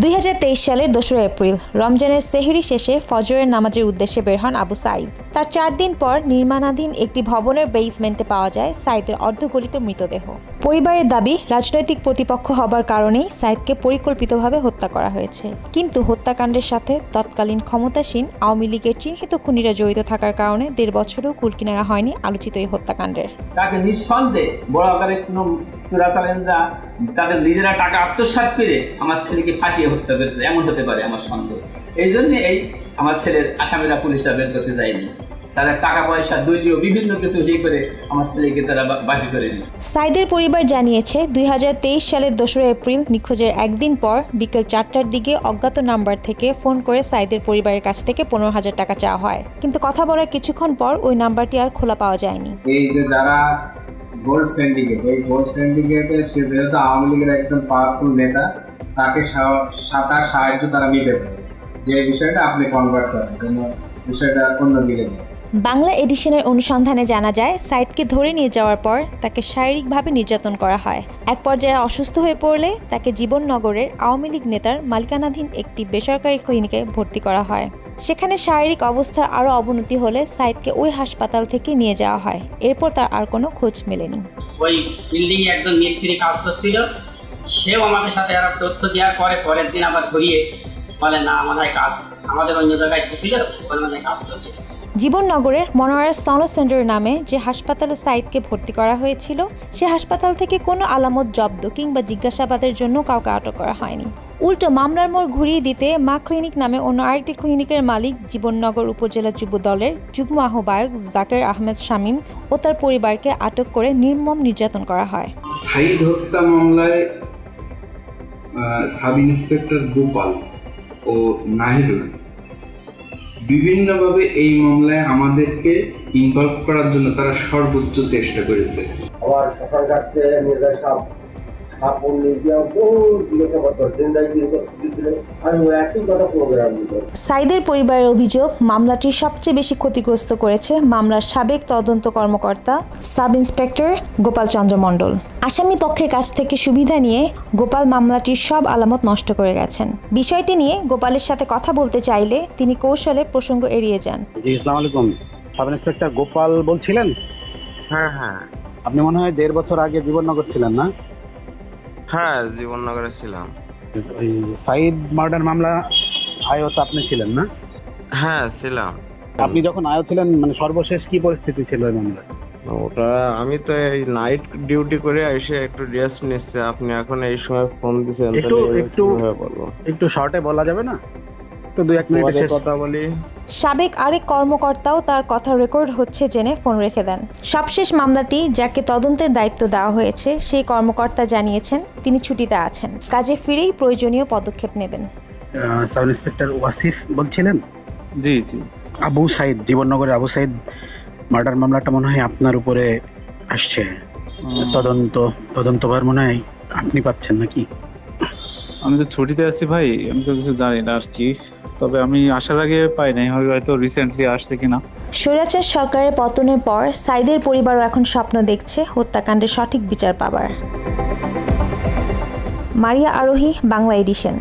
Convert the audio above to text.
2023 সালের 2 এপ্রিল রমজানের সেহরি শেষে ফজরের নামাজের উদ্দেশ্যে বের হন আবু সাঈদ। তার 4 দিন পর নির্মাণাধীন একটি ভবনের বেসমেন্টে পাওয়া যায় সাঈদের অর্ধগলিত মৃতদেহ। পরিবারের দাবি, রাজনৈতিক প্রতিপক্ষ হবার কারণেই সাঈদকে পরিকল্পিতভাবে হত্যা করা হয়েছে। কিন্তু হত্যাকাণ্ডের সাথে তৎকালীন ক্ষমতাসীন আওয়ামী লীগের চিহ্নিত খুনিরা জড়িত থাকার কারণে 1.5 বছরও কুলকিনারা হয়নি আলোচিত এই হত্যাকাণ্ডের। তাকে নিঃসন্দেহে বড় আকারের কোনো চোরাচালানরা তাদের নিজেরা টাকা আত্মসাৎ করে আমার ছেলেকে ফাঁসিয়ে হত্যা করেছে, এমন হতে পারে আমার সন্দেহ। এই জন্য আমার ছেলের আসামিরা পুলিশরা বের করতে যায়নি, তারা টাকা পয়সা দলীয় বিভিন্ন কিছু ইয়ে করে আমার ছেলেকে তারা বাসী করেনি। সাঈদের পরিবার জানিয়েছে 2023 সালের 2 এপ্রিল নিখোঁজের একদিন পর বিকেল 4টার দিকে অজ্ঞাত নাম্বার থেকে ফোন করে সাঈদের পরিবারের কাছ থেকে 15,000 টাকা চাওয়া হয়, কিন্তু কথা বলার কিছুক্ষণ পর ওই নাম্বারটি আর খোলা পাওয়া যায়নি। এই যে যারা গোল্ড সিন্ডিকেট, এই গোল্ড সিন্ডিকেটের সে যেহেতু আওয়ামী লীগের একজন পাওয়ারফুল নেতা, তাকে সাহায্য তারা নিতে পারে, যে বিষয়টা আপনি কনভার্ট করার জন্য বিষয়টা অন্যদিকে। বাংলা এডিশনের অনুসন্ধানে জানা যায়, সাঈদকে ধরে নিয়ে যাওয়ার পর তাকে শারীরিকভাবে নির্যাতন করা হয়। এক পর্যায়ে অসুস্থ হয়ে পড়লে তাকে জীবননগরের আওয়ামী লীগ নেতার মালিকানাধীন একটি বেসরকারি ক্লিনিকে ভর্তি করা হয়। সেখানে শারীরিক অবস্থার আরও অবনতি হলে সাঈদকে ওই হাসপাতাল থেকে নিয়ে যাওয়া হয়। এরপর তার আর কোনো খোঁজ মেলেনি। ওই বিল্ডিং একজন মিস্ত্রি কাজ করছিল, সেও আমাদের সাথে আর তথ্য দেওয়ার পরের দিন আবার ঘুরিয়ে বলে, না আমাদের অন্য জায়গায় ছিল, ওখানে কাজ চলছে। জীবননগরের মনোয়ারা সনদ সেন্টার নামে যে হাসপাতালে সাঈদকে ভর্তি করা হয়েছিল, সে হাসপাতাল থেকে কোনো আলামত জব্দ কিংবা জিজ্ঞাসাবাদের জন্য কাউকে আটক করা হয়নি। উল্টো মামলার মোড় ঘুরিয়ে দিতে মা ক্লিনিক নামে অন্য আরেকটি ক্লিনিকের মালিক জীবননগর উপজেলা যুব দলের যুগ্ম আহ্বায়ক জাকের আহমেদ শামীম ও তার পরিবারকে আটক করে নির্মম নির্যাতন করা হয়। সাঈদ হত্যা মামলায় সাব ইন্সপেক্টর গোপাল ও নাহিদুল বিভিন্নভাবে এই মামলায় আমাদেরকে ইনভলভ করার জন্য তারা সর্বোচ্চ চেষ্টা করেছে। সাঈদের পরিবারের অভিযোগ, মামলাটি সবচেয়ে বেশি ক্ষতিগ্রস্ত করেছে মামলার সাবেক তদন্ত কর্মকর্তা সাব ইন্সপেক্টর গোপাল চন্দ্র মণ্ডল। আসামি পক্ষের কাছ থেকে সুবিধা নিয়ে গোপাল মামলাটির সব আলামত নষ্ট করে গেছেন। বিষয়টি নিয়ে গোপালের সাথে কথা বলতে চাইলে তিনি কৌশলে প্রসঙ্গ এড়িয়ে যান। জি, আসসালামু আলাইকুম। সাব ইন্সপেক্টর গোপাল বলছিলেন? হ্যাঁ। আপনি মনে হয় 1.5 বছর আগে জীবননগর ছিলেন, না? হ্যাঁ, জীবননগরে ছিলাম। ওই সাঈদ মার্ডার মামলা আয়ত আপনি ছিলেন, না? হ্যাঁ, ছিলাম। আপনি যখন আয়ত ছিলেন, মানে সর্বশেষ কি পরিস্থিতি ছিল ওই মামলায়? ওটা আমি তো এই নাইট ডিউটি করে এসে একটু রেস্ট নিচ্ছি। আপনি এখন এই সময় ফোন দিয়েছেন, একটু শর্টে বলা যাবে না? তো 2-1 মিনিটের কথা বলি। সাবেক আরেক কর্মকর্তাও তার কথা রেকর্ড হচ্ছে জেনে ফোন রেখে দেন। সবশেষ মামলাটি যাকে তদন্তের দায়িত্ব দেওয়া হয়েছে সেই কর্মকর্তা জানিয়েছেন তিনি ছুটিতে আছেন, কাজে ফিরেই প্রয়োজনীয় পদক্ষেপ নেবেন। সাব ইন্সপেক্টর ওয়াসিফ বলছিলেন? জি। আবু সাঈদ, জীবননগরের আবু সাঈদ মার্ডার মামলাটা মনে হয় আপনার উপরে আসছে। তদন্তভার মনে হয় আপনি পাচ্ছেন নাকি? আমি তো ছুটিতে আছি ভাই, আমি তো কিছু জানি না আসছি, তবে আমি আসার আগে পাই নাই, হয়তো রিসেন্টলি আসছে কিনা। স্বৈরাচার সরকারের পতনের পর সাঈদের পরিবারও এখন স্বপ্ন দেখছে হত্যাকাণ্ডের সঠিক বিচার পাবার। মারিয়া আরোহী, বাংলা এডিশন।